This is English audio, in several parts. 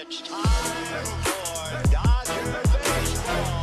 It's time for Dodger baseball.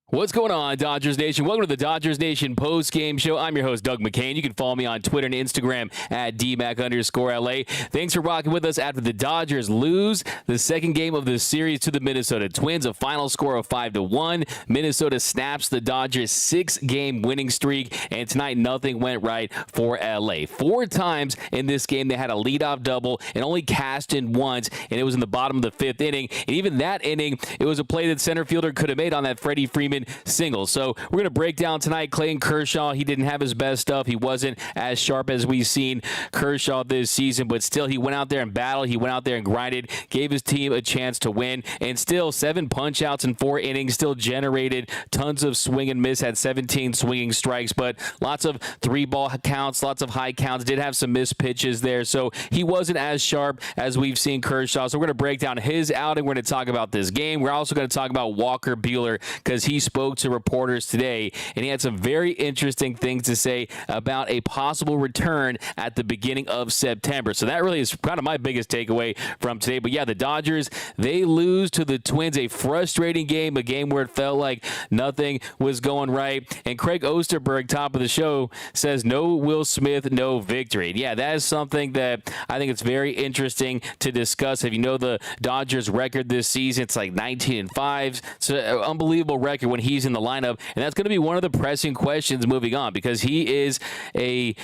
What's going on, Dodgers Nation? Welcome to the Dodgers Nation post-game show. I'm your host, Doug McCain. You can follow me on Twitter and Instagram at DMac_LA. Thanks for rocking with us after the Dodgers lose the second game of the series to the Minnesota Twins, a final score of 5-1. Minnesota snaps the Dodgers' 6-game winning streak, and tonight nothing went right for LA. 4 times in this game they had a leadoff double and only cashed in once, and it was in the bottom of the 5th inning. And even that inning, it was a play that center fielder could have made on that Freddie Freeman single. So we're going to break down tonight Clayton Kershaw. He didn't have his best stuff. He wasn't as sharp as we've seen Kershaw this season, but still he went out there and battled. He went out there and grinded, gave his team a chance to win, and still 7 punch-outs in 4 innings, still generated tons of swing and miss, had 17 swinging strikes, but lots of 3-ball counts, lots of high counts, did have some missed pitches there, so he wasn't as sharp as we've seen Kershaw. So we're going to break down his outing. We're going to talk about this game. We're also going to talk about Walker Buehler because he spoke to reporters today, and he had some very interesting things to say about a possible return at the beginning of September. So that really is kind of my biggest takeaway from today. But yeah, the Dodgers, they lose to the Twins, a frustrating game, a game where it felt like nothing was going right. And Craig Osterberg, top of the show, says no Will Smith, no victory. And yeah, that is something that I think it's very interesting to discuss. If you know the Dodgers record this season, it's like 19-5. It's an unbelievable record when he's in the lineup, and that's going to be one of the pressing questions moving on because he is a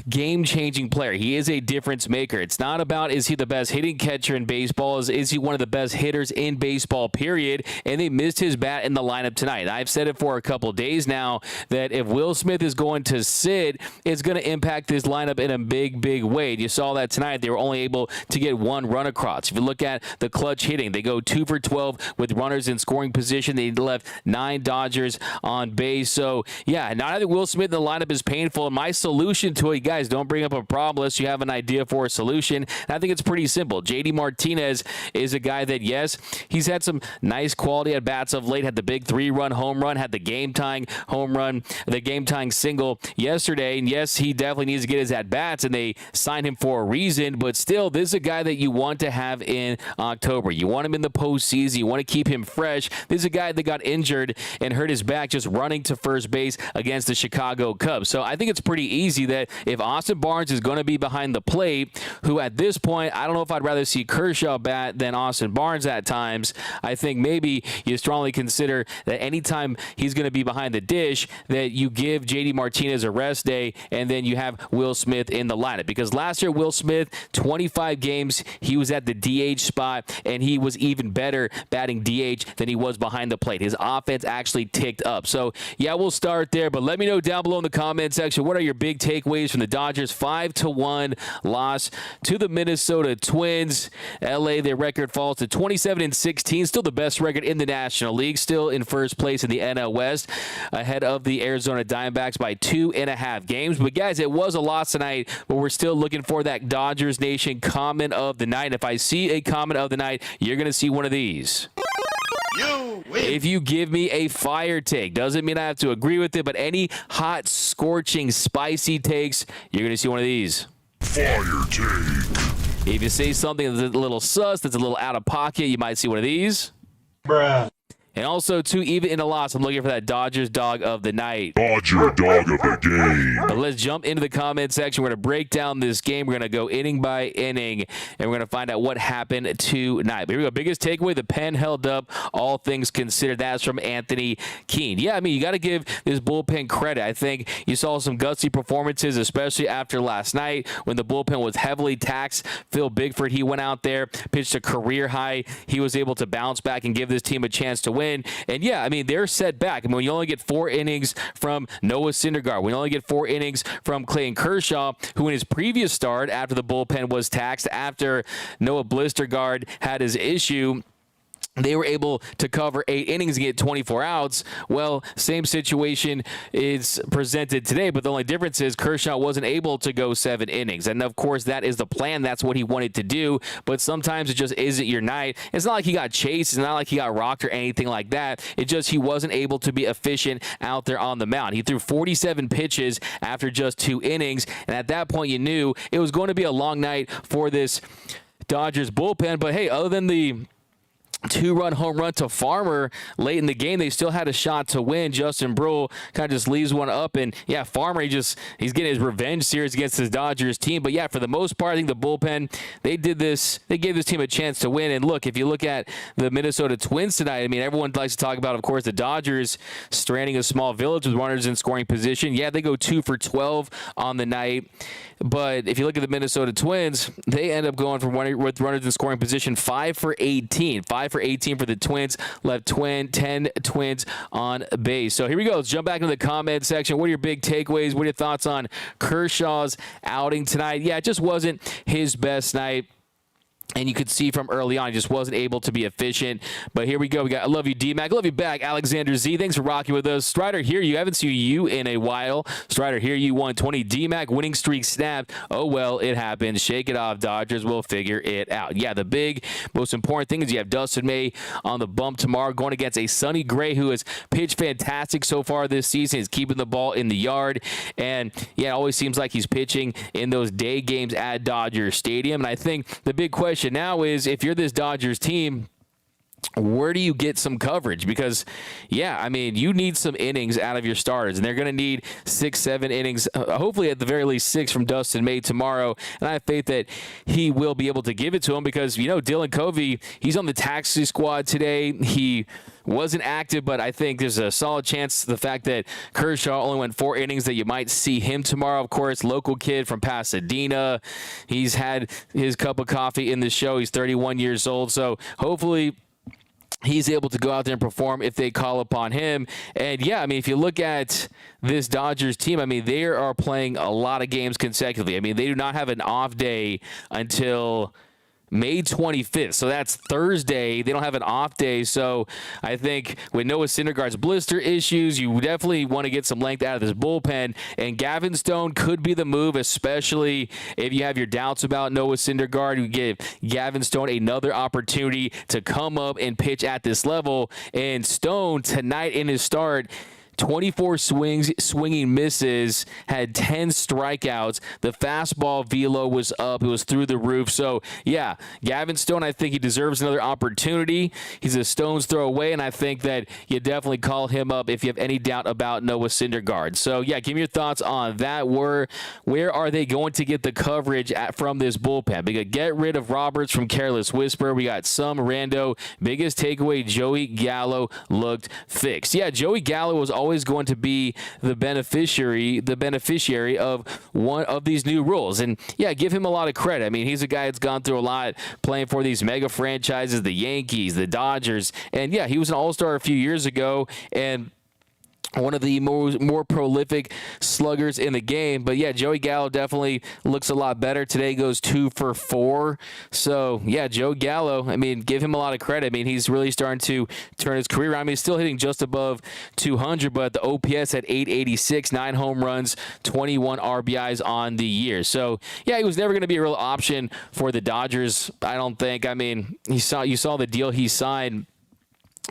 game-changing player. He is a difference maker. It's not about is he the best hitting catcher in baseball, is he one of the best hitters in baseball, period, and they missed his bat in the lineup tonight. I've said it for a couple days now that if Will Smith is going to sit, it's going to impact this lineup in a big, big way. You saw that tonight. They were only able to get 1 run across. If you look at the clutch hitting, they go 2 for 12 with runners in scoring position. They left 9 Dodgers on base. So, yeah, not having Will Smith in the lineup is painful, and my solution to it, guys, don't bring up a problem unless you have an idea for a solution. And I think it's pretty simple. JD Martinez is a guy that, yes, he's had some nice quality at bats of late, had the big 3-run home run, had the game-tying home run, the game-tying single yesterday. And yes, he definitely needs to get his at-bats, and they signed him for a reason. But still, this is a guy that you want to have in October. You want him in the postseason. You want to keep him fresh. This is a guy that got injured and hurt his back just running to first base against the Chicago Cubs. So I think it's pretty easy that if Austin Barnes is going to be behind the plate, who at this point, I don't know if I'd rather see Kershaw bat than Austin Barnes at times. I think maybe you strongly consider that anytime he's going to be behind the dish, that you give JD Martinez a rest day, and then you have Will Smith in the lineup. Because last year, Will Smith, 25 games, he was at the DH spot, and he was even better batting DH than he was behind the plate. His offense actually ticked up. So, yeah, we'll start there, but let me know down below in the comment section, what are your big takeaways from the Dodgers' 5-1 loss to the Minnesota Twins. LA, their record falls to 27-16, still the best record in the National League, still in first place in the NL West, ahead of the Arizona Diamondbacks by 2.5 games. But guys, it was a loss tonight, but we're still looking for that Dodgers Nation comment of the night. If I see a comment of the night, you're going to see one of these. You win. If you give me a fire take, doesn't mean I have to agree with it, but any hot, scorching, spicy takes, you're going to see one of these. Fire take. If you say something that's a little sus, that's a little out of pocket, you might see one of these. Bruh. And also, too, even in a loss, I'm looking for that Dodgers dog of the night. Dodger dog of the game. But let's jump into the comment section. We're going to break down this game. We're going to go inning by inning, and we're going to find out what happened tonight. But here we go. Biggest takeaway, the pen held up, all things considered. That's from Anthony Keene. Yeah, I mean, you got to give this bullpen credit. I think you saw some gutsy performances, especially after last night when the bullpen was heavily taxed. Phil Bigford, he went out there, pitched a career high. He was able to bounce back and give this team a chance to win. And yeah, I mean, they're set back. I mean, when you only get 4 innings from Noah Syndergaard, when you only get 4 innings from Clayton Kershaw, who in his previous start after the bullpen was taxed, after Noah Blistergaard had his issue, they were able to cover 8 innings and get 24 outs. Well, same situation is presented today, but the only difference is Kershaw wasn't able to go 7 innings. And, of course, that is the plan. That's what he wanted to do, but sometimes it just isn't your night. It's not like he got chased. It's not like he got rocked or anything like that. It's just he wasn't able to be efficient out there on the mound. He threw 47 pitches after just 2 innings, and at that point you knew it was going to be a long night for this Dodgers bullpen. But, hey, other than the 2-run home run to Farmer late in the game, they still had a shot to win. Justin Brule kind of just leaves one up, and yeah, Farmer, he's getting his revenge series against his Dodgers team. But yeah, for the most part, I think the bullpen, they gave this team a chance to win. And look, if you look at the Minnesota Twins tonight, I mean, everyone likes to talk about, of course, the Dodgers stranding a small village with runners in scoring position. Yeah, they go 2 for 12 on the night. But if you look at the Minnesota Twins, they end up going with runners in scoring position 5 for 18. 5 for 18 for the Twins, left 10 Twins on base. So here we go. Let's jump back into the comment section. What are your big takeaways? What are your thoughts on Kershaw's outing tonight? Yeah, it just wasn't his best night. And you could see from early on, he just wasn't able to be efficient. But here we go. We got I love you, D-Mac. I love you back, Alexander Z. Thanks for rocking with us. Strider, hear you. Haven't seen you in a while. Strider, hear you. 120. D-Mac, winning streak snapped. Oh, well, it happened. Shake it off. Dodgers will figure it out. Yeah, the big, most important thing is you have Dustin May on the bump tomorrow going against a Sonny Gray who has pitched fantastic so far this season. He's keeping the ball in the yard. And, yeah, it always seems like he's pitching in those day games at Dodger Stadium. And I think the big question now is, if you're this Dodgers team, where do you get some coverage? Because, yeah, I mean, you need some innings out of your starters, and they're going to need 6-7 innings, hopefully at the very least 6 from Dustin May tomorrow. And I have faith that he will be able to give it to him because, you know, Dylan Covey, he's on the taxi squad today. He wasn't active, but I think there's a solid chance the fact that Kershaw only went 4 innings that you might see him tomorrow. Of course, local kid from Pasadena. He's had his cup of coffee in the show. He's 31 years old, so hopefully he's able to go out there and perform if they call upon him. And, yeah, I mean, if you look at this Dodgers team, I mean, they are playing a lot of games consecutively. I mean, they do not have an off day until May 25th. So that's Thursday. They don't have an off day. So I think with Noah Syndergaard's blister issues, you definitely want to get some length out of this bullpen. And Gavin Stone could be the move, especially if you have your doubts about Noah Syndergaard. You give Gavin Stone another opportunity to come up and pitch at this level. And Stone tonight in his start, 24 swinging misses, had 10 strikeouts. The fastball velo was up. It was through the roof. So, yeah, Gavin Stone, I think he deserves another opportunity. He's a stone's throw away, and I think that you definitely call him up if you have any doubt about Noah Syndergaard. So, yeah, give me your thoughts on that. Where are they going to get the coverage from this bullpen? We got get rid of Roberts from Careless Whisper. We got some rando. Biggest takeaway, Joey Gallo looked fixed. Yeah, Joey Gallo was always going to be the beneficiary of one of these new rules. And yeah, give him a lot of credit. I mean, he's a guy that's gone through a lot playing for these mega franchises, the Yankees, the Dodgers. And yeah, he was an all-star a few years ago and one of the more prolific sluggers in the game. But yeah, Joey Gallo definitely looks a lot better. Today goes 2 for 4. So yeah, Joe Gallo, I mean, give him a lot of credit. I mean, he's really starting to turn his career around. I mean, he's still hitting just above 200, but the OPS at 886, 9 home runs, 21 RBIs on the year. So yeah, he was never going to be a real option for the Dodgers, I don't think. I mean, you saw the deal he signed.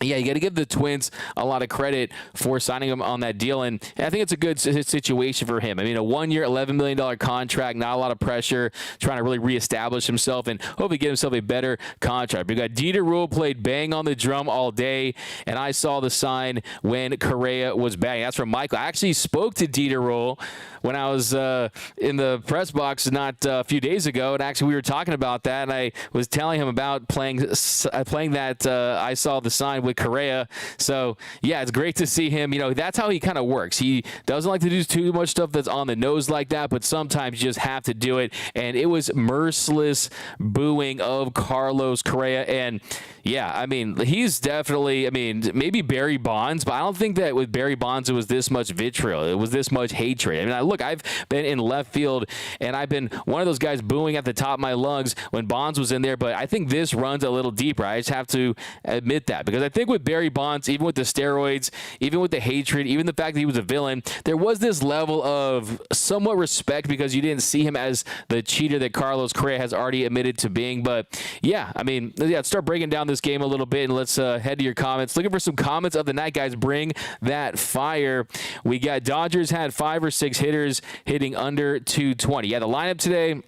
Yeah, you got to give the Twins a lot of credit for signing him on that deal, and I think it's a good situation for him. I mean, a 1-year, $11 million contract, not a lot of pressure, trying to really reestablish himself and hopefully get himself a better contract. We got Dieter Rule played bang on the drum all day, and I saw the sign when Correa was bang. That's from Michael. I actually spoke to Dieter Rule when I was in the press box not a few days ago, and actually we were talking about that, and I was telling him about playing that I saw the sign line with Correa. So, yeah, it's great to see him. You know, that's how he kind of works. He doesn't like to do too much stuff that's on the nose like that, but sometimes you just have to do it. And it was merciless booing of Carlos Correa. And, yeah, I mean, he's definitely, I mean, maybe Barry Bonds, but I don't think that with Barry Bonds it was this much vitriol. It was this much hatred. I mean, look, I've been in left field, and I've been one of those guys booing at the top of my lungs when Bonds was in there, but I think this runs a little deeper. I just have to admit that, because I think with Barry Bonds, even with the steroids, even with the hatred, even the fact that he was a villain, there was this level of somewhat respect because you didn't see him as the cheater that Carlos Correa has already admitted to being. But yeah, I mean, yeah, let's start breaking down this game a little bit, and let's head to your comments. Looking for some comments of the night, guys. Bring that fire. We got Dodgers had 5 or 6 hitters hitting under 220. Yeah, the lineup today,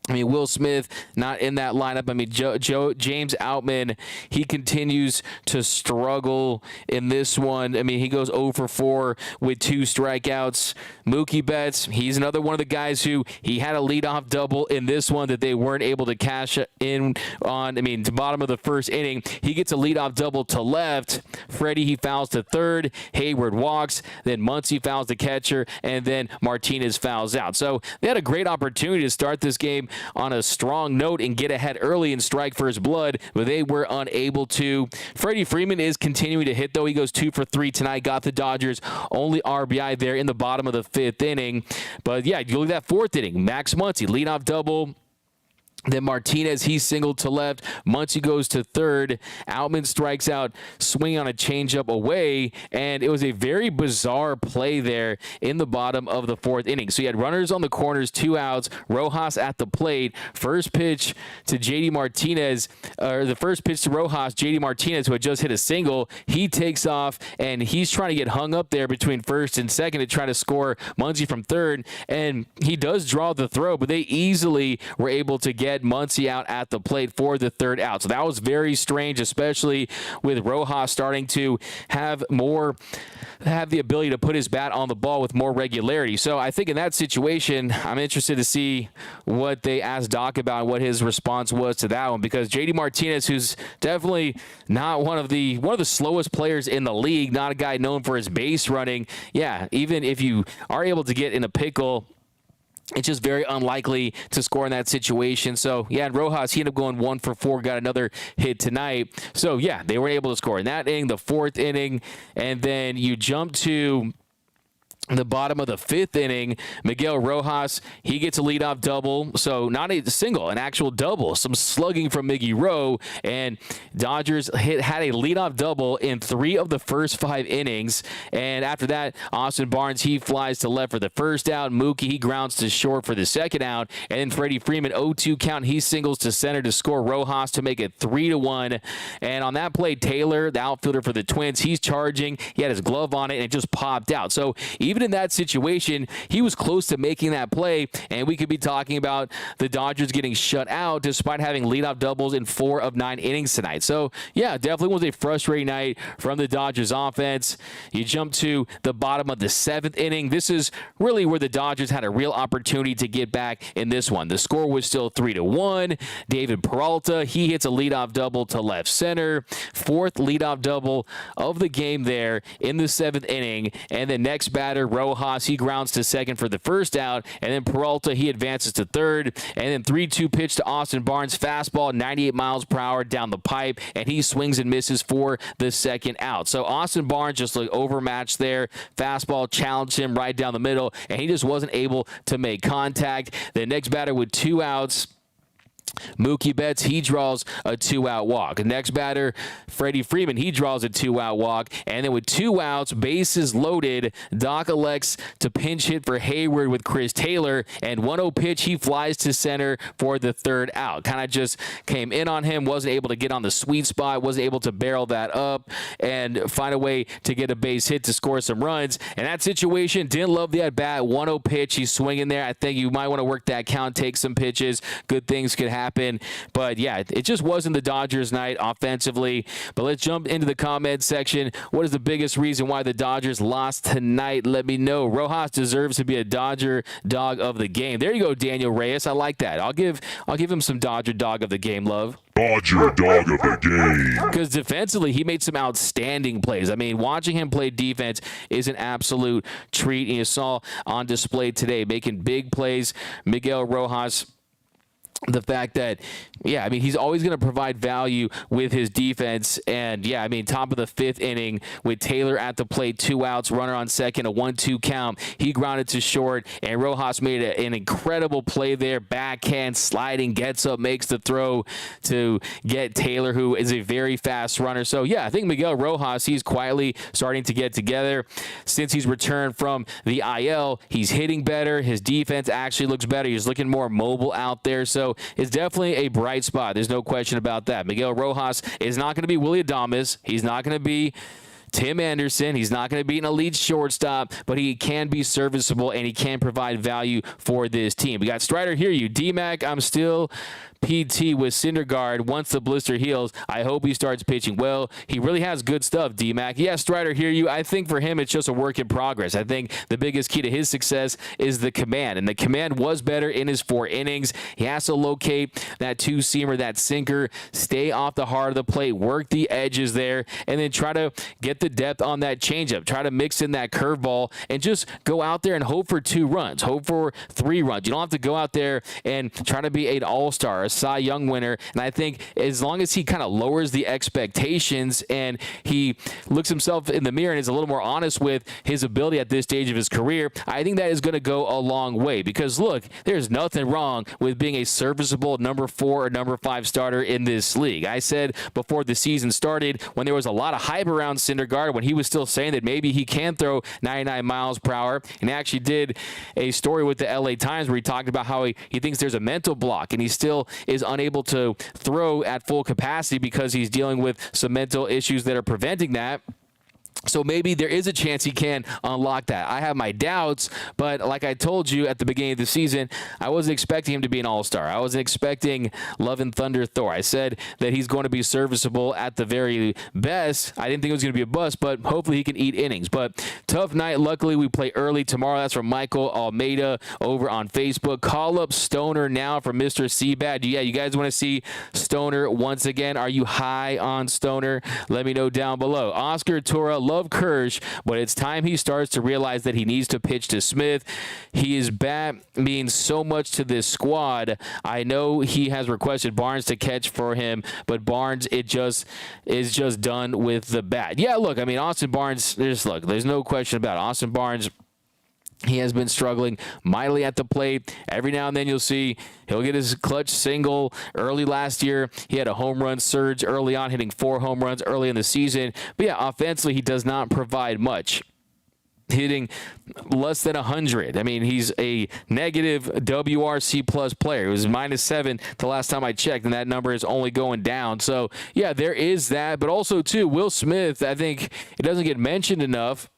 I mean, Will Smith not in that lineup. I mean, James Outman, he continues to struggle in this one. I mean, he goes 0 for 4 with 2 strikeouts. Mookie Betts, he's another one of the guys who he had a leadoff double in this one that they weren't able to cash in on. I mean, the bottom of the first inning, he gets a leadoff double to left. Freddie, he fouls to third. Hayward walks. Then Muncy fouls the catcher, and then Martinez fouls out. So they had a great opportunity to start this game on a strong note and get ahead early and strike first blood, but they were unable to. Freddie Freeman is continuing to hit, though. He goes 2 for 3 tonight, got the Dodgers only RBI there in the bottom of the 5th inning. But yeah, you look at that 4th inning, Max Muncy, leadoff double. Then Martinez, he singled to left. Muncy goes to third. Outman strikes out, swinging on a changeup away, and it was a very bizarre play there in the bottom of the 4th inning. So you had runners on the corners, 2 outs, Rojas at the plate. First pitch to JD Martinez, or the first pitch to Rojas, JD Martinez, who had just hit a single. He takes off, and he's trying to get hung up there between first and second to try to score Muncy from third, and he does draw the throw, but they easily were able to get Muncy out at the plate for the 3rd out. So that was very strange, especially with Rojas starting to have the ability to put his bat on the ball with more regularity. So I think in that situation, I'm interested to see what they asked Doc about and what his response was to that one, because JD Martinez, who's definitely not one of the slowest players in the league, not a guy known for his base running. Yeah, even if you are able to get in a pickle, it's just very unlikely to score in that situation. So, yeah, and Rojas, he ended up going 1 for 4, got another hit tonight. So, yeah, they were able to score in that inning, the 4th inning, and then you jump to the bottom of the 5th inning. Miguel Rojas, he gets a leadoff double. So not a single, an actual double. Some slugging from Miggy Rowe, and Dodgers had a leadoff double in 3 of the first 5 innings. And after that, Austin Barnes, he flies to left for the 1st out. Mookie, he grounds to short for the 2nd out. And then Freddie Freeman, 0-2 count. He singles to center to score Rojas to make it 3-1. And on that play, Taylor, the outfielder for the Twins, he's charging. He had his glove on it, and it just popped out. So even in that situation, he was close to making that play, and we could be talking about the Dodgers getting shut out despite having leadoff doubles in 4 of 9 innings tonight. So, yeah, definitely was a frustrating night from the Dodgers offense. You jump to the bottom of the 7th inning. This is really where the Dodgers had a real opportunity to get back in this one. The score was still 3-1. David Peralta, he hits a leadoff double to left center. 4th leadoff double of the game there in the 7th inning. And the next batter, Rojas, he grounds to second for the 1st out, and then Peralta, he advances to third, and then 3-2 pitch to Austin Barnes, fastball 98 miles per hour down the pipe, and he swings and misses for the 2nd out. So Austin Barnes just looked overmatched there. Fastball challenged him right down the middle, and he just wasn't able to make contact. The next batter with 2 outs, Mookie Betts, he draws a 2-out walk. Next batter, Freddie Freeman, he draws a 2-out walk. And then with 2 outs, bases loaded, Doc elects to pinch hit for Hayward with Chris Taylor. And 1-0 pitch, he flies to center for the 3rd out. Kind of just came in on him, wasn't able to get on the sweet spot, wasn't able to barrel that up and find a way to get a base hit to score some runs. And that situation, didn't love the at-bat. 1-0 pitch, he's swinging there. I think you might want to work that count, take some pitches. Good things could happen happen. But, yeah, it just wasn't the Dodgers' night offensively. But let's jump into the comment section. What is the biggest reason why the Dodgers lost tonight? Let me know. Rojas deserves to be a Dodger dog of the game. There you go, Daniel Reyes. I like that. I'll give him some Dodger dog of the game love. Dodger dog of the game. Because defensively, he made some outstanding plays. I mean, watching him play defense is an absolute treat. And you saw on display today, making big plays. Miguel Rojas, the fact that, yeah, I mean, he's always going to provide value with his defense. And, yeah, I mean, top of the fifth inning with Taylor at the plate, 2 outs, runner on second, a 1-2 count. He grounded to short, and Rojas made an incredible play there. Backhand, sliding, gets up, makes the throw to get Taylor, who is a very fast runner. So, yeah, I think Miguel Rojas, he's quietly starting to get together. Since he's returned from the IL, he's hitting better. His defense actually looks better. He's looking more mobile out there. So, it's definitely a bright spot. There's no question about that. Miguel Rojas is not going to be Willy Adames. He's not going to be Tim Anderson. He's not going to be an elite shortstop, but he can be serviceable and he can provide value for this team. We got Strider here. You D-Mac, I'm still PT with Syndergaard. Once the blister heals, I hope he starts pitching well. He really has good stuff, D-Mac. Yeah, Strider, hear you. I think for him, it's just a work in progress. I think the biggest key to his success is the command, and the command was better in his 4 innings. He has to locate that 2-seamer, that sinker, stay off the heart of the plate, work the edges there, and then try to get the depth on that changeup. Try to mix in that curveball and just go out there and hope for 2 runs, hope for 3 runs. You don't have to go out there and try to be an all-star, a Cy Young winner. And I think as long as he kind of lowers the expectations and he looks himself in the mirror and is a little more honest with his ability at this stage of his career, I think that is going to go a long way. Because look, there's nothing wrong with being a serviceable number 4 or number 5 starter in this league. I said before the season started, when there was a lot of hype around Syndergaard, when he was still saying that maybe he can throw 99 miles per hour, and actually did a story with the LA Times where he talked about how he thinks there's a mental block and he still is unable to throw at full capacity because he's dealing with some mental issues that are preventing that. So maybe there is a chance he can unlock that. I have my doubts, but like I told you at the beginning of the season, I wasn't expecting him to be an all-star. I wasn't expecting Love and Thunder Thor. I said that he's going to be serviceable at the very best. I didn't think it was going to be a bust, but hopefully he can eat innings. But tough night. Luckily, we play early tomorrow. That's from Michael Almeida over on Facebook. Call up Stoner now for Mr. Seabad. Yeah, you guys want to see Stoner once again? Are you high on Stoner? Let me know down below. Oscar Tora, love Kersh, but it's time he starts to realize that he needs to pitch to Smith. His bat means so much to this squad. I know he has requested Barnes to catch for him, but Barnes, it just is just done with the bat. Yeah, look, I mean, Austin Barnes, there's no question about it. Austin Barnes, he has been struggling mightily at the plate. Every now and then you'll see he'll get his clutch single. Early last year, he had a home run surge early on, hitting 4 home runs early in the season. But yeah, offensively, he does not provide much. Hitting less than 100. I mean, he's a negative WRC plus player. It was -7 the last time I checked, and that number is only going down. So, yeah, there is that. But also, too, Will Smith, I think it doesn't get mentioned enough,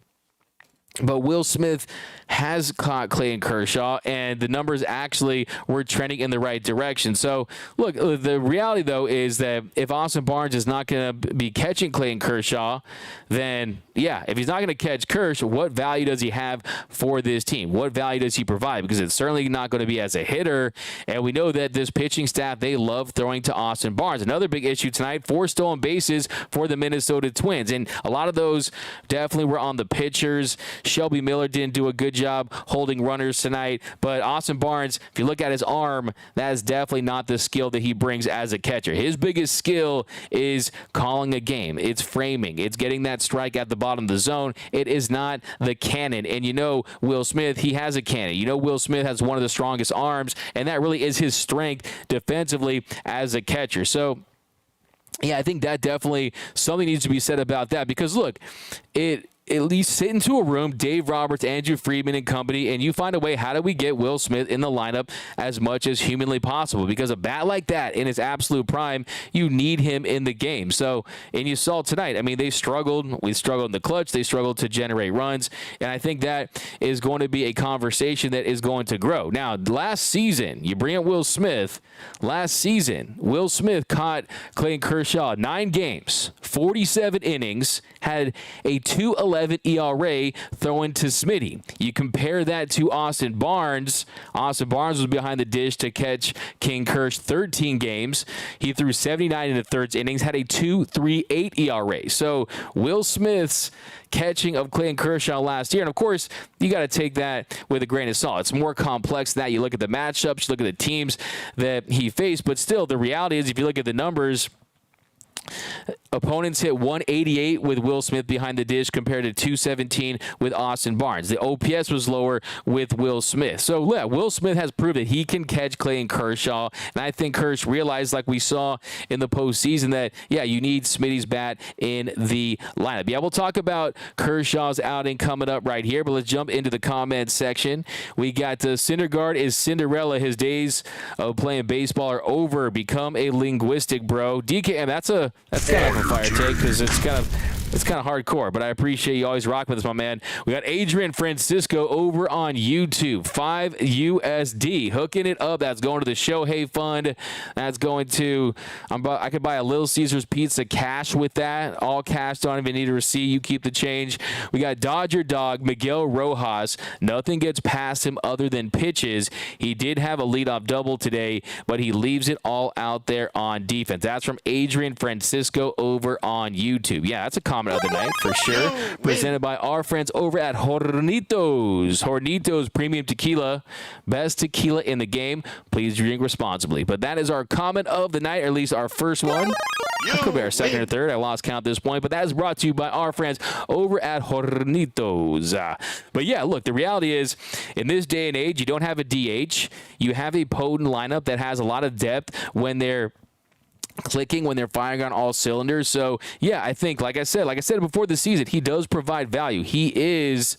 but Will Smith has caught Clayton Kershaw, and the numbers actually were trending in the right direction. So, look, the reality, though, is that if Austin Barnes is not going to be catching Clayton Kershaw, then, yeah, if he's not going to catch Kershaw, what value does he have for this team? What value does he provide? Because it's certainly not going to be as a hitter, and we know that this pitching staff, they love throwing to Austin Barnes. Another big issue tonight, 4 stolen bases for the Minnesota Twins, and a lot of those definitely were on the pitchers. Shelby Miller didn't do a good job holding runners tonight, but Austin Barnes, if you look at his arm, that is definitely not the skill that he brings as a catcher. His biggest skill is calling a game. It's framing. It's getting that strike at the bottom of the zone. It is not the cannon. And you know Will Smith, he has a cannon. You know Will Smith has one of the strongest arms, and that really is his strength defensively as a catcher. So, yeah, I think that definitely something needs to be said about that because, look, at least sit into a room, Dave Roberts, Andrew Friedman and company, and you find a way, how do we get Will Smith in the lineup as much as humanly possible? Because a bat like that in his absolute prime, you need him in the game. So, and you saw tonight, I mean, they struggled. We struggled in the clutch. They struggled to generate runs. And I think that is going to be a conversation that is going to grow. Now, last season, you bring up Will Smith. Last season, Will Smith caught Clayton Kershaw 9 games, 47 innings, had a 2.11 ERA throwing to Smitty. You compare that to Austin Barnes. Austin Barnes was behind the dish to catch King Kersh 13 games. He threw 79 in the third innings, had a 2.38 ERA. So Will Smith's catching of Clayton Kershaw last year, and of course, you got to take that with a grain of salt. It's more complex than that. You look at the matchups, you look at the teams that he faced, but still, the reality is, if you look at the numbers, opponents hit 188 with Will Smith behind the dish compared to 217 with Austin Barnes. The OPS was lower with Will Smith. So, yeah, Will Smith has proved that he can catch Clayton Kershaw, and I think Kersh realized, like we saw in the postseason, that, yeah, you need Smitty's bat in the lineup. Yeah, we'll talk about Kershaw's outing coming up right here, but let's jump into the comments section. We got Syndergaard is Cinderella. His days of playing baseball are over. Become a linguistic bro. DKM, that's kind of a fire take because it's kind of hardcore, but I appreciate you always rocking with us, my man. We got Adrian Francisco over on YouTube, 5 USD, hooking it up. That's going to the Shohei Fund. That's going to, I could buy a Little Caesars pizza cash with that. All cash, don't even need a receipt. You keep the change. We got Dodger Dog, Miguel Rojas. Nothing gets past him other than pitches. He did have a leadoff double today, but he leaves it all out there on defense. That's from Adrian Francisco over on YouTube. Yeah, that's a comment of the night for sure. Presented by our friends over at Hornitos. Hornitos Premium Tequila. Best tequila in the game. Please drink responsibly. But that is our comment of the night, or at least our first one. It could be our second or third. I lost count at this point. But that is brought to you by our friends over at Hornitos. But yeah, look, the reality is, in this day and age, you don't have a DH. You have a potent lineup that has a lot of depth when they're clicking, when they're firing on all cylinders. So yeah, I think, like I said before the season, he does provide value. He is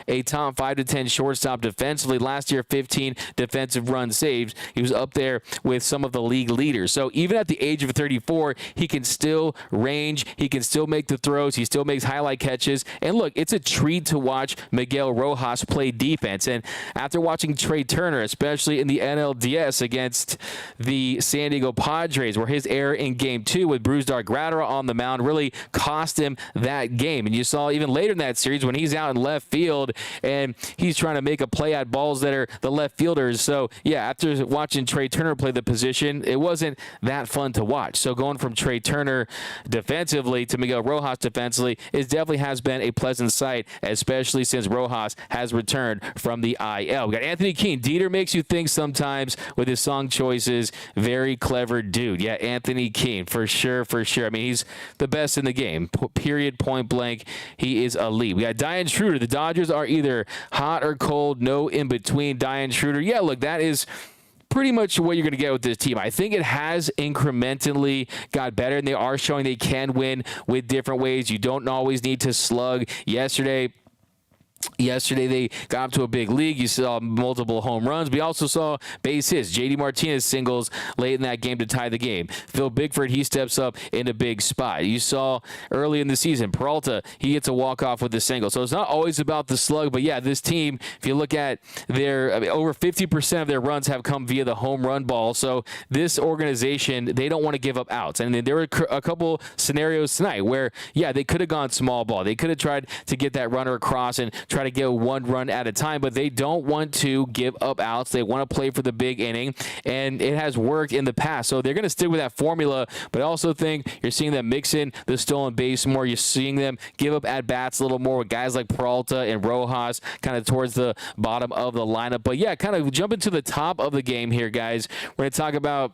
a top 5 to 10 shortstop defensively. Last year, 15 defensive runs saved. He was up there with some of the league leaders. So even at the age of 34, he can still range. He can still make the throws. He still makes highlight catches. And look, it's a treat to watch Miguel Rojas play defense. And after watching Trey Turner, especially in the NLDS against the San Diego Padres, where his error in Game 2 with Brusdar Graterol on the mound really cost him that game. And you saw even later in that series when he's out in left field and he's trying to make a play at balls that are the left fielders. So, yeah, after watching Trey Turner play the position, it wasn't that fun to watch. So going from Trey Turner defensively to Miguel Rojas defensively, it definitely has been a pleasant sight, especially since Rojas has returned from the IL. We got Anthony Keene. Dieter makes you think sometimes with his song choices. Very clever dude. Yeah, Anthony Keene, for sure, for sure. I mean, he's the best in the game. Period, point blank. He is elite. We got Diane Schroeder. The Dodgers are either hot or cold, no in between. Diane Schroeder. Yeah, look, that is pretty much what you're going to get with this team. I think it has incrementally got better, and they are showing they can win with different ways. You don't always need to slug. Yesterday they got up to a big league. You saw multiple home runs. We also saw base hits. J.D. Martinez singles late in that game to tie the game. Phil Bigford, he steps up in a big spot. You saw early in the season, Peralta, he gets a walk-off with a single. So it's not always about the slug, but yeah, this team, if you look at over 50% of their runs have come via the home run ball. So this organization, they don't want to give up outs. And there were a couple scenarios tonight where, yeah, they could have gone small ball. They could have tried to get that runner across and try to get one run at a time, but they don't want to give up outs. They want to play for the big inning, and it has worked in the past. So they're going to stick with that formula, but I also think you're seeing them mix in the stolen base more. You're seeing them give up at-bats a little more with guys like Peralta and Rojas kind of towards the bottom of the lineup. But yeah, kind of jumping to the top of the game here, guys. We're going to talk about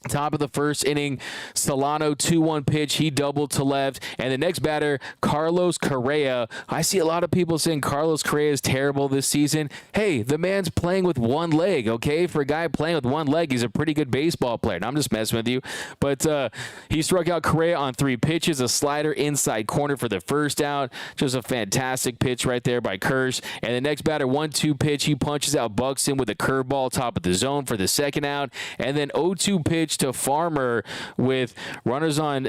Top of the first inning, Solano 2-1 pitch. He doubled to left. And the next batter, Carlos Correa. I see a lot of people saying Carlos Correa is terrible this season. Hey, the man's playing with one leg, okay? For a guy playing with one leg, he's a pretty good baseball player. And I'm just messing with you. But he struck out Correa on 3 pitches, a slider inside corner for the first out. Just a fantastic pitch right there by Kersh. And the next batter, 1-2 pitch. He punches out Buxton with a curveball top of the zone for the second out. And then 0-2 pitch to Farmer with runners on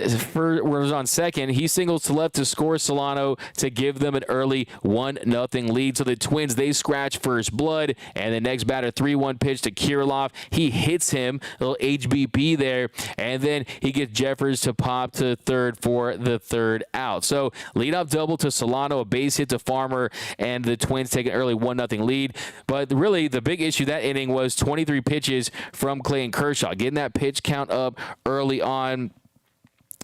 second. He singles to left to score Solano to give them an early 1-0 lead. So the Twins, they scratch first blood. And the next batter, 3-1 pitch to Kirilloff. He hits him, a little HBP there. And then he gets Jeffers to pop to third for the third out. So leadoff double to Solano, a base hit to Farmer, and the Twins take an early 1-0 lead. But really, the big issue that inning was 23 pitches from Clayton Kershaw, getting that pitch count up early on.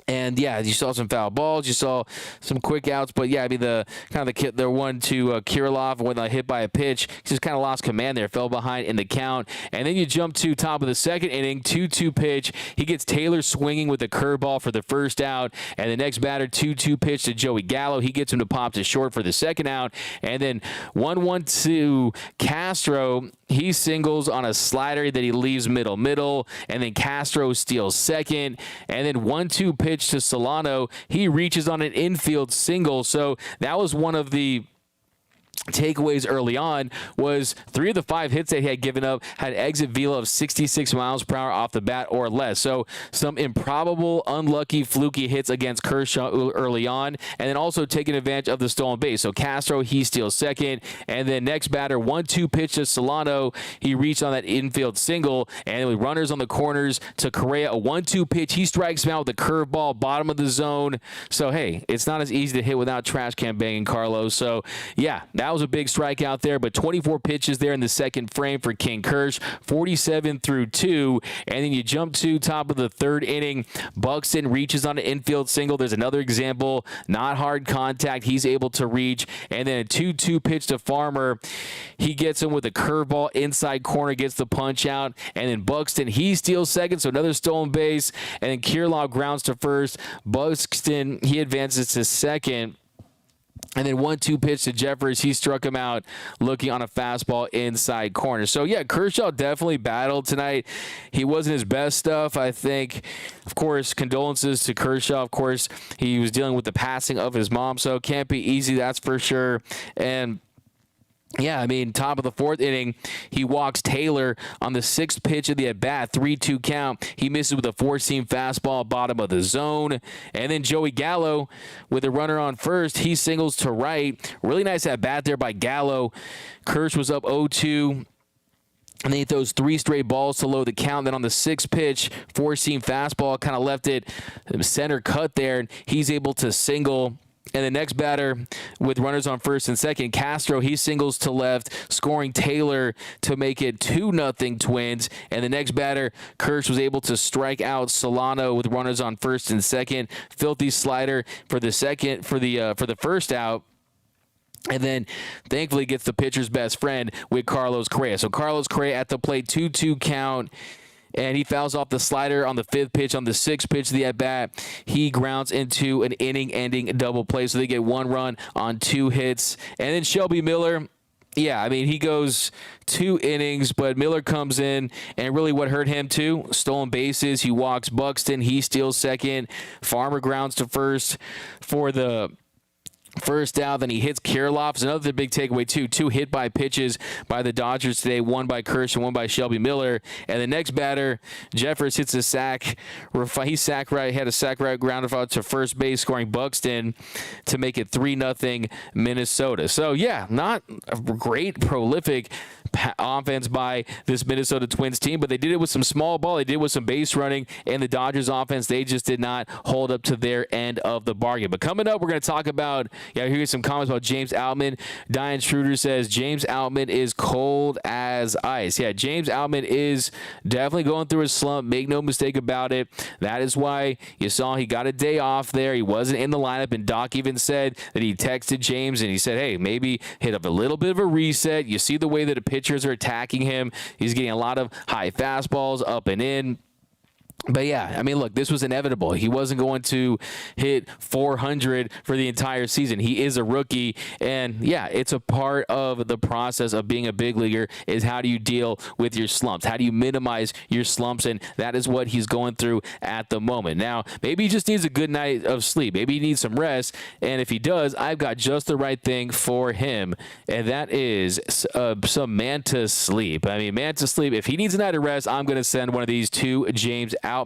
And yeah, you saw some foul balls, you saw some quick outs, but yeah, I mean the one to Kirilloff when hit by a pitch, he just kind of lost command there, fell behind in the count. And then you jump to top of the second inning, 2-2 pitch. He gets Taylor swinging with a curveball for the first out, and the next batter, 2-2 pitch to Joey Gallo. He gets him to pop to short for the second out, and then 1-1 to Castro. He singles on a slider that he leaves middle, and then Castro steals second, and then 1-2 pitch to Solano. He reaches on an infield single. So that was one of the takeaways early on. Was 3 of the 5 hits that he had given up had exit velo of 66 miles per hour off the bat or less. So some improbable, unlucky, fluky hits against Kershaw early on, and then also taking advantage of the stolen base. So Castro, he steals second, and then next batter, 1-2 pitch to Solano. He reached on that infield single, and with runners on the corners to Correa, a 1-2 pitch. He strikes him out with a curveball, bottom of the zone. So hey, it's not as easy to hit without trash can banging, Carlos. So yeah, that was a big strikeout there, but 24 pitches there in the second frame for King Kersh, 47 through 2, and then you jump to top of the third inning. Buxton reaches on an infield single. There's another example, not hard contact. He's able to reach, and then a 2-2 pitch to Farmer. He gets him with a curveball inside corner, gets the punch out, and then Buxton, he steals second, so another stolen base, and then Kirilloff grounds to first. Buxton, he advances to second. And then 1-2 pitch to Jeffers. He struck him out looking on a fastball inside corner. So, yeah, Kershaw definitely battled tonight. He wasn't his best stuff, I think. Of course, condolences to Kershaw. Of course, he was dealing with the passing of his mom, so it can't be easy, that's for sure. And yeah, I mean, top of the fourth inning, he walks Taylor on the 6th pitch of the at-bat, 3-2 count. He misses with a 4-seam fastball, bottom of the zone. And then Joey Gallo with a runner on first. He singles to right. Really nice at-bat there by Gallo. Kersh was up 0-2. And then he throws 3 straight balls to load the count. Then on the 6th pitch, 4-seam fastball, kind of left it center cut there. And he's able to single. And the next batter with runners on first and second, Castro, he singles to left, scoring Taylor to make it 2-0 Twins. And the next batter, Kersh was able to strike out Solano with runners on first and second. Filthy slider for the first out. And then, thankfully, gets the pitcher's best friend with Carlos Correa. So Carlos Correa at the plate, 2-2 count. And he fouls off the slider on the 5th pitch. On the 6th pitch of the at-bat, he grounds into an inning-ending double play. So they get 1 run on 2 hits. And then Shelby Miller, yeah, I mean, he goes 2 innings, but Miller comes in, and really what hurt him too, stolen bases. He walks Buxton. He steals second. Farmer grounds to first for the first out. Then he hits Kirilloff. It's another big takeaway too. 2 hit by pitches by the Dodgers today, 1 by Kersh and 1 by Shelby Miller. And the next batter, Jeffers hits a sack. He had a sack right grounded out to first base, scoring Buxton to make it 3-0 Minnesota. So yeah, not a great prolific offense by this Minnesota Twins team, but they did it with some small ball. They did it with some base running, and the Dodgers offense, they just did not hold up to their end of the bargain. But coming up, we're going to talk about, here's some comments about James Outman. Diane Schroeder says James Outman is cold as ice. Yeah, James Outman is definitely going through a slump. Make no mistake about it. That is why you saw he got a day off there. He wasn't in the lineup, and Doc even said that he texted James and he said, hey, maybe hit up a little bit of a reset. You see the way that the pitchers are attacking him. He's getting a lot of high fastballs up and in. But yeah, I mean, look, this was inevitable. He wasn't going to hit 400 for the entire season. He is a rookie, and yeah, it's a part of the process of being a big leaguer is how do you deal with your slumps? How do you minimize your slumps? And that is what he's going through at the moment. Now, maybe he just needs a good night of sleep. Maybe he needs some rest, and if he does, I've got just the right thing for him, and that is some Manta sleep. I mean, Manta sleep, if he needs a night of rest, I'm going to send one of these to James Outman.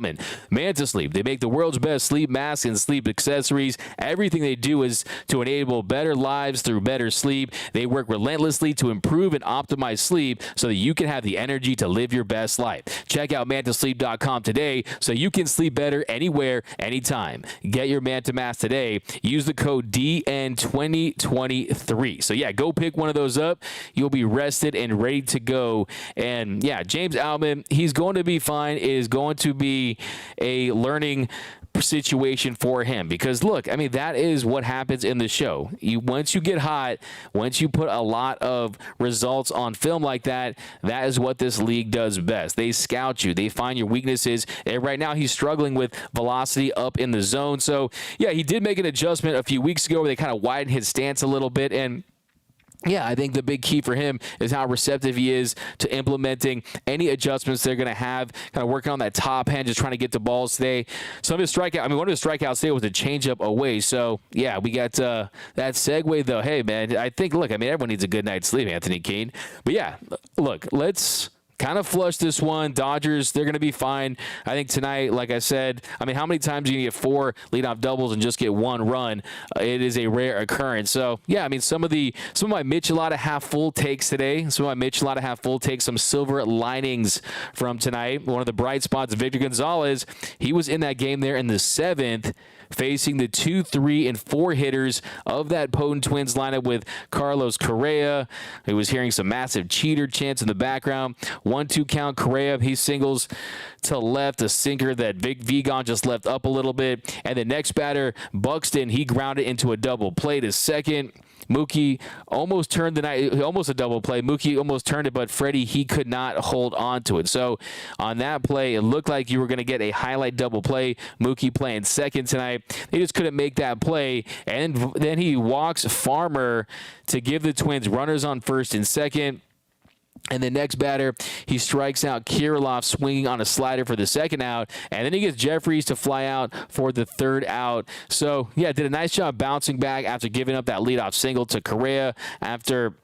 Manta Sleep. They make the world's best sleep masks and sleep accessories. Everything they do is to enable better lives through better sleep. They work relentlessly to improve and optimize sleep so that you can have the energy to live your best life. Check out mantasleep.com today so you can sleep better anywhere, anytime. Get your Manta mask today. Use the code DN2023. So yeah, go pick one of those up. You'll be rested and ready to go. And yeah, James Outman, he's going to be fine. It is going to be a learning situation for him because look, I mean, that is what happens in the show. Once you get hot, once you put a lot of results on film like that, that is what this league does best. They scout you, they find your weaknesses, and right now he's struggling with velocity up in the zone. So yeah, he did make an adjustment a few weeks ago where they kind of widened his stance a little bit, and yeah, I think the big key for him is how receptive he is to implementing any adjustments they're going to have, kind of working on that top hand, just trying to get the balls today. Some of his strikeout, I mean, one of his strikeouts today was a changeup away. So, yeah, we got that segue, though. Hey, man, I think, look, I mean, everyone needs a good night's sleep, Anthony Kane. But, yeah, look, let's kind of flush this one. Dodgers, they're going to be fine. I think tonight, like I said, I mean, how many times are you going to get 4 leadoff doubles and just get 1 run? It is a rare occurrence. So, yeah, I mean, some of my Michelada half-full takes today, some silver linings from tonight. One of the bright spots, Victor Gonzalez, he was in that game there in the 7th, facing the 2, 3, and 4 hitters of that potent Twins lineup with Carlos Correa. He was hearing some massive cheater chants in the background. 1-2 count, Correa, he singles to left, a sinker that Vic Vigon just left up a little bit. And the next batter, Buxton, he grounded into a double play to second. Mookie almost turned the night, almost a double play. Mookie almost turned it, but Freddie, he could not hold on to it. So on that play, it looked like you were going to get a highlight double play. Mookie playing second tonight. They just couldn't make that play. And then he walks Farmer to give the Twins runners on first and second. And the next batter, he strikes out Kirilloff swinging on a slider for the second out. And then he gets Jeffries to fly out for the third out. So, yeah, did a nice job bouncing back after giving up that leadoff single to Correa after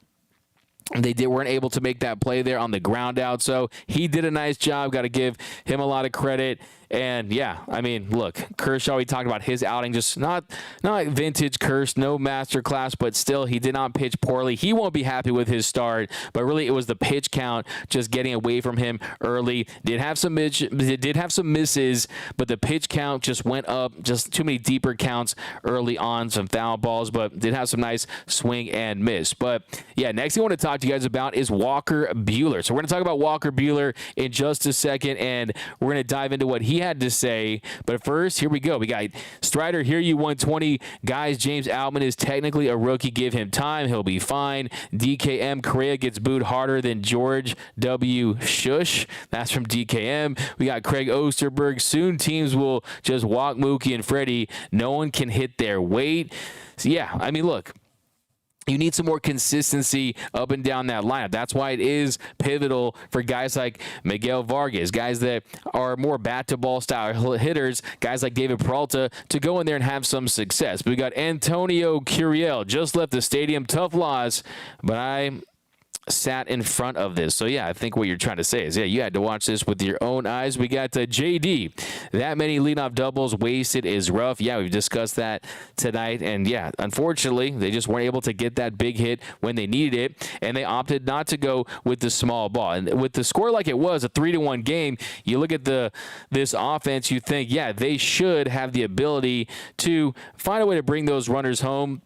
they weren't able to make that play there on the ground out. So he did a nice job. Got to give him a lot of credit. And, yeah, I mean, look, Kershaw, we talked about his outing, just not vintage Kersh, no master class, but still he did not pitch poorly. He won't be happy with his start, but really it was the pitch count just getting away from him early. Did have some misses, but the pitch count just went up, just too many deeper counts early on, some foul balls, but did have some nice swing and miss. But, yeah, next thing I want to talk to you guys about is Walker Buehler. So we're going to talk about Walker Buehler in just a second, and we're going to dive into what he had to say. But first, here we go. We got Strider, here you 120. Guys, James Outman is technically a rookie. Give him time. He'll be fine. DKM, Correa gets booed harder than George W. Shush. That's from DKM. We got Craig Osterberg. Soon teams will just walk Mookie and Freddie. No one can hit their weight. So, yeah, I mean, look, you need some more consistency up and down that lineup. That's why it is pivotal for guys like Miguel Vargas, guys that are more bat-to-ball style hitters, guys like David Peralta, to go in there and have some success. But we got Antonio Curiel, just left the stadium. Tough loss, but I sat in front of this. So, yeah, I think what you're trying to say is, yeah, you had to watch this with your own eyes. We got JD. That many leadoff doubles wasted is rough. Yeah, we've discussed that tonight. And, yeah, unfortunately, they just weren't able to get that big hit when they needed it, and they opted not to go with the small ball. And with the score like it was, a 3-1 game, you look at this offense, you think, yeah, they should have the ability to find a way to bring those runners home.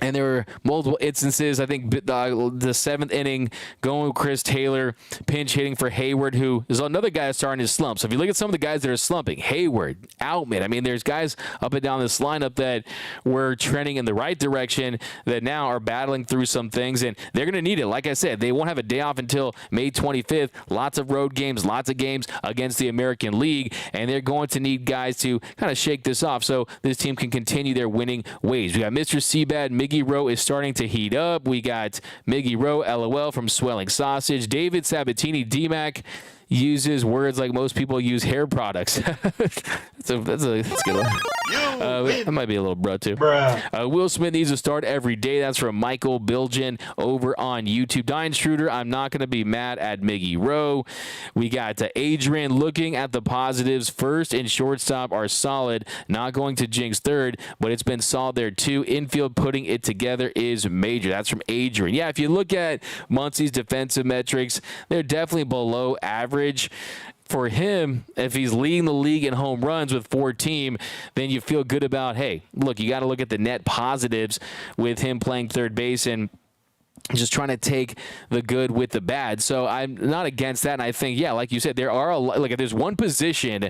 And there were multiple instances. I think the seventh inning, going with Chris Taylor, pinch hitting for Hayward, who is another guy that's starting to slump. So if you look at some of the guys that are slumping, Hayward, Outman, I mean, there's guys up and down this lineup that were trending in the right direction that now are battling through some things, and they're going to need it. Like I said, they won't have a day off until May 25th. Lots of road games, lots of games against the American League, and they're going to need guys to kind of shake this off so this team can continue their winning ways. We got Mr. Seabad, Miggy Rowe is starting to heat up. We got Miggy Rowe, LOL, from Swelling Sausage. David Sabatini, DMAC, uses words like most people use hair products. that's a good one. That might be a little bro too. Will Smith needs to start every day. That's from Michael Bilgen over on YouTube. Diane Schroeder, I'm not going to be mad at Miggy Rowe. We got Adrian looking at the positives. First and shortstop are solid. Not going to jinx third, but it's been solid there too. Infield putting it together is major. That's from Adrian. Yeah, if you look at Muncie's defensive metrics, they're definitely below average. For him, if he's leading the league in home runs with 14, then you feel good about, hey, look, you got to look at the net positives with him playing third base and just trying to take the good with the bad. So I'm not against that. And I think, yeah, like you said, there are like if there's one position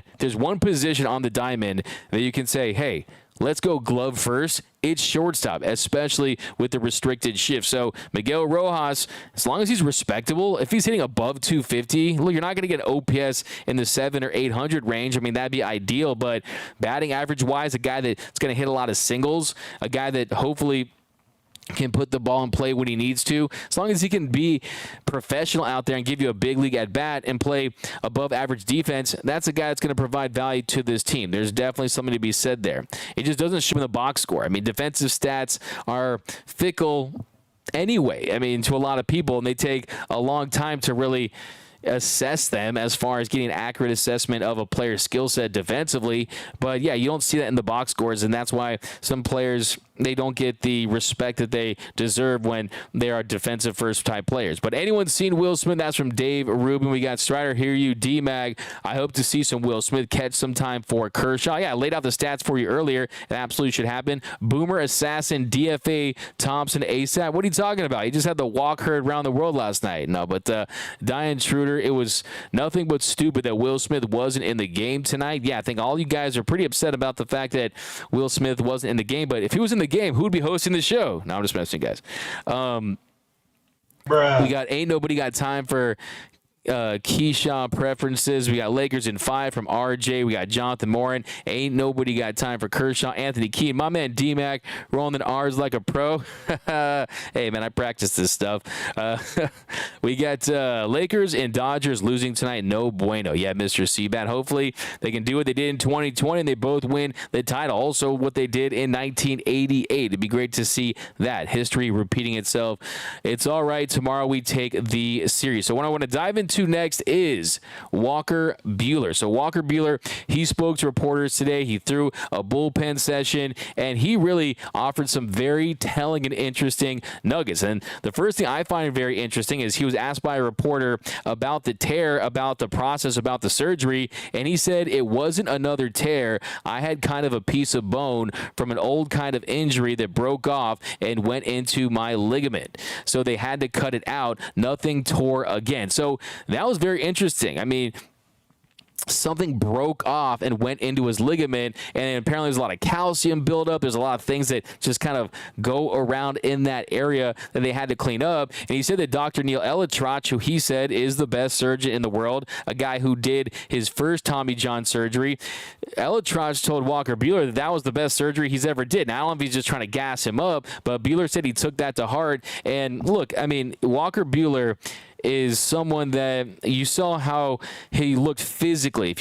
on the diamond that you can say, hey, let's go glove first. It's shortstop, especially with the restricted shift. So Miguel Rojas, as long as he's respectable, if he's hitting above 250, look, you're not going to get OPS in the 700 or 800 range. I mean, that'd be ideal. But batting average wise, a guy that's going to hit a lot of singles, a guy that hopefully can put the ball in play when he needs to. As long as he can be professional out there and give you a big league at bat and play above average defense, that's a guy that's going to provide value to this team. There's definitely something to be said there. It just doesn't show in the box score. I mean, defensive stats are fickle anyway. I mean, to a lot of people, and they take a long time to really assess them as far as getting an accurate assessment of a player's skill set defensively. But yeah, you don't see that in the box scores, and that's why some players, they don't get the respect that they deserve when they are defensive first type players. But anyone seen Will Smith? That's from Dave Rubin. We got Strider, hear you, D-Mag. I hope to see some Will Smith catch some time for Kershaw. Yeah, I laid out the stats for you earlier. It absolutely should happen. Boomer, Assassin, DFA, Thompson, ASAP. What are you talking about? He just had the walk heard around the world last night. No, but Diane Schroeder, it was nothing but stupid that Will Smith wasn't in the game tonight. Yeah, I think all you guys are pretty upset about the fact that Will Smith wasn't in the game. But if he was in the game, who'd be hosting the show? No, I'm just messing, guys. We got Ain't Nobody Got Time for Kershaw preferences. We got Lakers in 5 from RJ. We got Jonathan Morin. Ain't Nobody Got Time for Kershaw. Anthony Keene. My man D-Mac rolling in R's like a pro. Hey, man, I practice this stuff. We got Lakers and Dodgers losing tonight. No bueno. Yeah, Mr. Seabat. Hopefully they can do what they did in 2020 and they both win the title. Also what they did in 1988. It'd be great to see that. History repeating itself. It's all right. Tomorrow we take the series. So what I want to dive into next is Walker Buehler. So Walker Buehler, he spoke to reporters today. He threw a bullpen session, and he really offered some very telling and interesting nuggets. And the first thing I find very interesting is he was asked by a reporter about the tear, about the process, about the surgery, and he said it wasn't another tear. I had kind of a piece of bone from an old kind of injury that broke off and went into my ligament. So they had to cut it out. Nothing tore again. So that was very interesting. I mean, something broke off and went into his ligament, and apparently there's a lot of calcium buildup. There's a lot of things that just kind of go around in that area that they had to clean up. And he said that Dr. Neil Elitrach, who he said is the best surgeon in the world, a guy who did his first Tommy John surgery, Elitrach told Walker Buehler that that was the best surgery he's ever did. Now, I don't know if he's just trying to gas him up, but Buehler said he took that to heart. And look, I mean, Walker Buehler is someone that you saw how he looked physically. If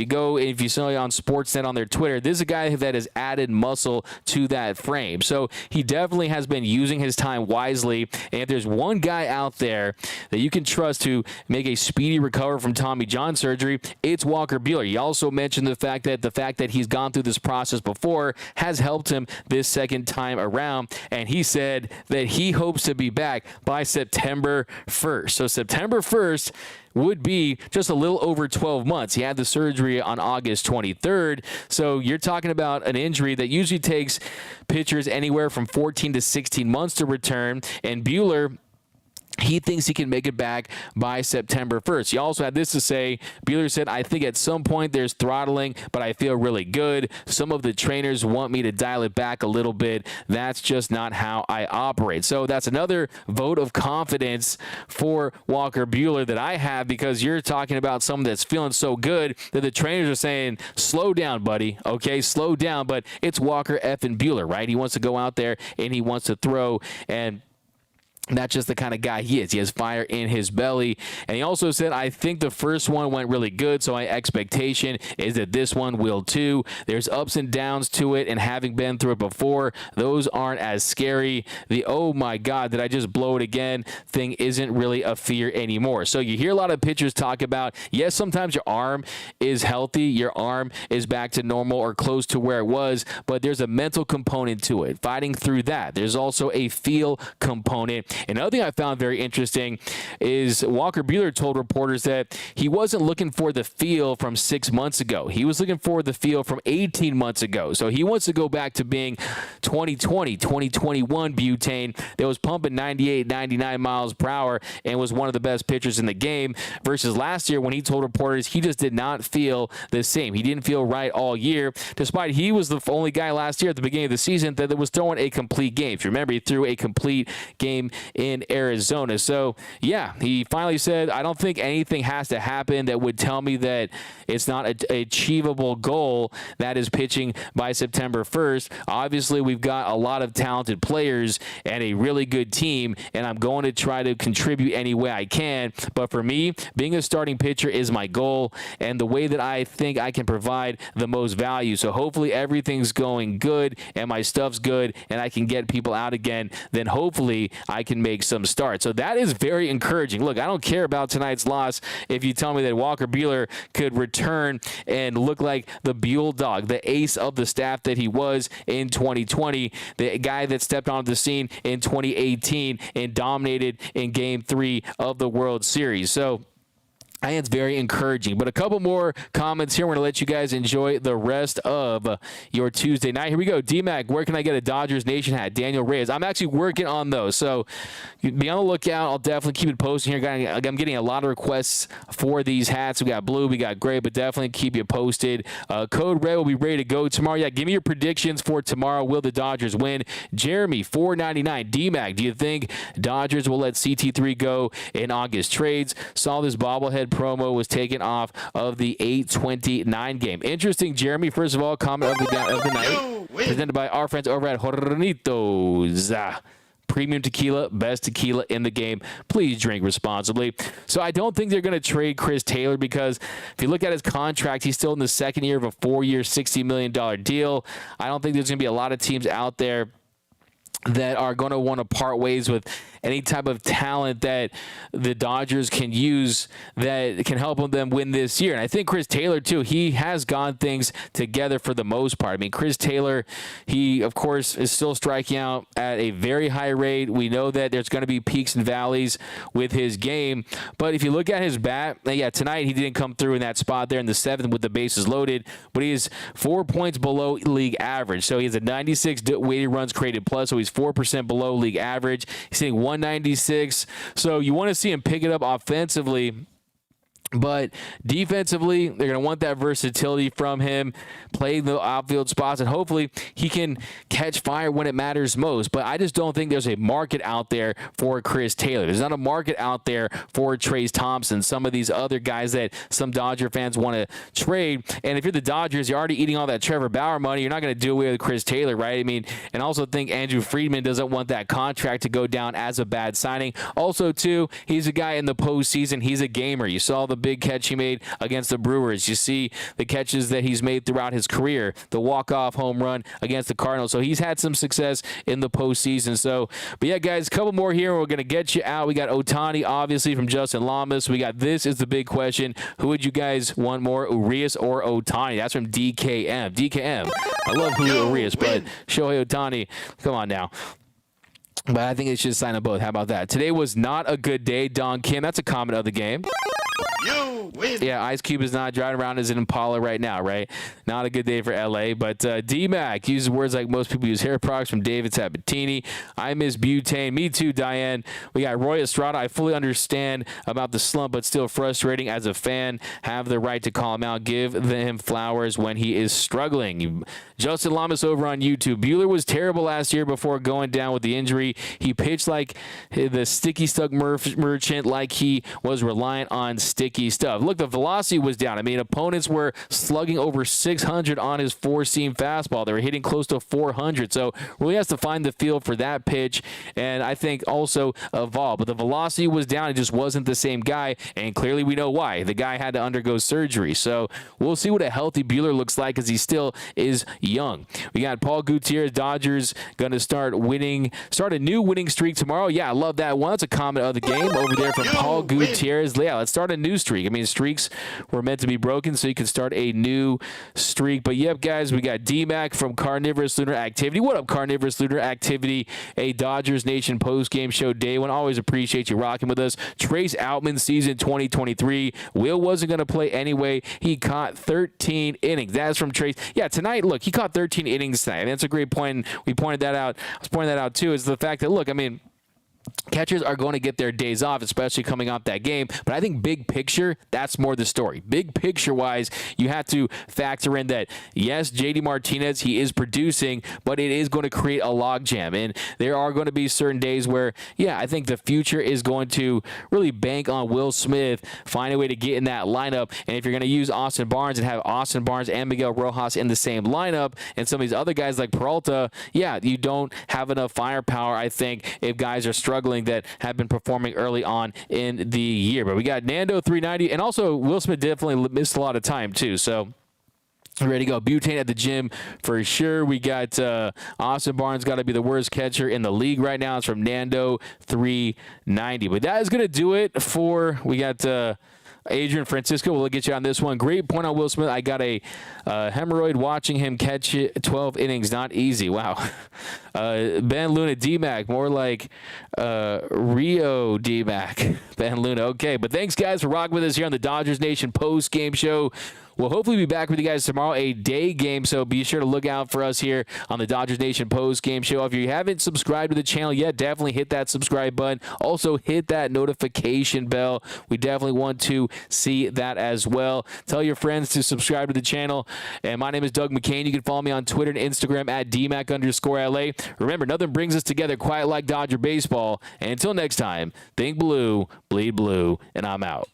you saw on Sportsnet on their Twitter, this is a guy that has added muscle to that frame. So he definitely has been using his time wisely. And if there's one guy out there that you can trust to make a speedy recovery from Tommy John surgery, it's Walker Buehler. He also mentioned the fact that he's gone through this process before has helped him this second time around. And he said that he hopes to be back by September 1st. So September September 1st would be just a little over 12 months. He had the surgery on August 23rd. So you're talking about an injury that usually takes pitchers anywhere from 14 to 16 months to return. And Buehler, he thinks he can make it back by September 1st. He also had this to say. Buehler said, I think at some point there's throttling, but I feel really good. Some of the trainers want me to dial it back a little bit. That's just not how I operate. So that's another vote of confidence for Walker Buehler that I have, because you're talking about someone that's feeling so good that the trainers are saying, slow down, buddy. Okay, slow down. But it's Walker effing Buehler, right? He wants to go out there and he wants to throw, and that's just the kind of guy he is. He has fire in his belly. And he also said, I think the first one went really good, so my expectation is that this one will too. There's ups and downs to it, and having been through it before, those aren't as scary. The, oh my God, did I just blow it again thing isn't really a fear anymore. So you hear a lot of pitchers talk about, yes, sometimes your arm is healthy, your arm is back to normal or close to where it was, but there's a mental component to it, fighting through that. There's also a feel component. Another thing I found very interesting is Walker Buehler told reporters that he wasn't looking for the feel from 6 months ago. He was looking for the feel from 18 months ago. So he wants to go back to being 2020, 2021 Butane that was pumping 98, 99 miles per hour and was one of the best pitchers in the game, versus last year when he told reporters he just did not feel the same. He didn't feel right all year, despite he was the only guy last year at the beginning of the season that was throwing a complete game. If you remember, he threw a complete game in Arizona. So yeah, he finally said, I don't think anything has to happen that would tell me that it's not an achievable goal, that is pitching by September 1st. Obviously, we've got a lot of talented players and a really good team, and I'm going to try to contribute any way I can. But for me, being a starting pitcher is my goal and the way that I think I can provide the most value. So hopefully everything's going good and my stuff's good and I can get people out again. Then hopefully I can make some starts. So that is very encouraging. Look, I don't care about tonight's loss if you tell me that Walker Buehler could return and look like the Buell dog, the ace of the staff that he was in 2020, the guy that stepped onto the scene in 2018 and dominated in Game 3 of the World Series. So I think it's very encouraging. But a couple more comments here. We're going to let you guys enjoy the rest of your Tuesday night. Here we go. D-Mac, where can I get a Dodgers Nation hat? Daniel Reyes. I'm actually working on those. So be on the lookout. I'll definitely keep it posted here. I'm getting a lot of requests for these hats. We got blue, we got gray, but definitely keep you posted. Code Red will be ready to go tomorrow. Yeah, give me your predictions for tomorrow. Will the Dodgers win? Jeremy, $4.99. D-Mac, do you think Dodgers will let CT3 go in August trades? Saw this bobblehead promo was taken off of the 8/29 game. Interesting, Jeremy. First of all, comment of the night presented by our friends over at Hornitos. Premium tequila, best tequila in the game. Please drink responsibly. So I don't think they're going to trade Chris Taylor, because if you look at his contract, he's still in the second year of a 4-year, $60 million deal. I don't think there's going to be a lot of teams out there that are going to want to part ways with any type of talent that the Dodgers can use that can help them win this year. And I think Chris Taylor, too, he has gotten things together for the most part. I mean, Chris Taylor, he, of course, is still striking out at a very high rate. We know that there's going to be peaks and valleys with his game. But if you look at his bat, yeah, tonight he didn't come through in that spot there in the 7th with the bases loaded, but he is 4 points below league average. So he has a 96 weighted runs created plus, so he's 4% below league average. He's hitting 196. So you want to see him pick it up offensively. But defensively, they're going to want that versatility from him, play the outfield spots, and hopefully he can catch fire when it matters most. But I just don't think there's a market out there for Chris Taylor. There's not a market out there for Trayce Thompson, some of these other guys that some Dodger fans want to trade. And if you're the Dodgers, you're already eating all that Trevor Bauer money. You're not going to do away with Chris Taylor, right? I mean, and also think Andrew Friedman doesn't want that contract to go down as a bad signing. Also, too, he's a guy in the postseason. He's a gamer. You saw the big catch he made against the Brewers. You see the catches that he's made throughout his career, the walk-off home run against the Cardinals. So he's had some success in the postseason. So, but yeah, guys, a couple more here. We're going to get you out. We got Ohtani, obviously, from Justin Lamas. We got this is the big question. Who would you guys want more, Urias or Ohtani? That's from DKM. DKM. I love Julio Urias, but Shohei Ohtani, come on now. But I think they should sign them both. How about that? Today was not a good day, Don Kim. That's a comment of the game. You win. Yeah, Ice Cube is not driving around as an Impala right now, right? Not a good day for LA. But D-Mac uses words like most people use hair products from David Sabatini. I miss butane. Me too, Diane. We got Roy Estrada. I fully understand about the slump, but still frustrating as a fan. Have the right to call him out. Give him flowers when he is struggling. Justin Lamas over on YouTube. Buehler was terrible last year before going down with the injury. He pitched like the sticky stuff merchant, like he was reliant on sticky stuff. Look, the velocity was down. I mean, opponents were slugging over 600 on his four-seam fastball. They were hitting close to 400. So really has to find the feel for that pitch, and I think also evolve. But the velocity was down. It just wasn't the same guy, and clearly we know why. The guy had to undergo surgery. So we'll see what a healthy Buehler looks like, because he still is young. We got Paul Gutierrez. Dodgers going to start a new winning streak tomorrow. Yeah, I love that one. That's a comment of the game over there from Paul Gutierrez. Yeah, let's start a new streak. I mean, streaks were meant to be broken, so you can start a new streak. But yep, guys, we got D-Mac from Carnivorous Lunar Activity. What up, Carnivorous Lunar Activity? A Dodgers Nation post-game show day one. Always appreciate you rocking with us. Trace Outman season 2023. Will wasn't going to play anyway. He caught 13 innings. That's from Trace. Yeah, tonight, look, he caught 13 innings tonight. And that's a great point. We pointed that out. I was pointing that out too, is the fact that, look, I mean, catchers are going to get their days off, especially coming off that game. But I think big picture, that's more the story. Big picture-wise, you have to factor in that, yes, J.D. Martinez, he is producing, but it is going to create a logjam. And there are going to be certain days where, yeah, I think the future is going to really bank on Will Smith, find a way to get in that lineup. And if you're going to use Austin Barnes and have Austin Barnes and Miguel Rojas in the same lineup, and some of these other guys like Peralta, yeah, you don't have enough firepower, I think, if guys are struggling that have been performing early on in the year. But we got Nando 390, and also Will Smith definitely missed a lot of time too. So ready to go. Butane at the gym for sure. We got Austin Barnes, got to be the worst catcher in the league right now. It's from Nando 390. But that is going to do it for, we got Adrian Francisco. We'll get you on this one. Great point on Will Smith. I got a hemorrhoid watching him catch it 12 innings. Not easy. Wow. Ben Luna, D-Mac. More like Rio D-Mac. Ben Luna. Okay, but thanks, guys, for rocking with us here on the Dodgers Nation post-game show. We'll hopefully be back with you guys tomorrow, a day game, so be sure to look out for us here on the Dodgers Nation post-game show. If you haven't subscribed to the channel yet, definitely hit that subscribe button. Also, hit that notification bell. We definitely want to see that as well. Tell your friends to subscribe to the channel. And my name is Doug McCain. You can follow me on Twitter and Instagram at DMAC_LA. Remember, nothing brings us together quite like Dodger baseball. And until next time, think blue, bleed blue, and I'm out.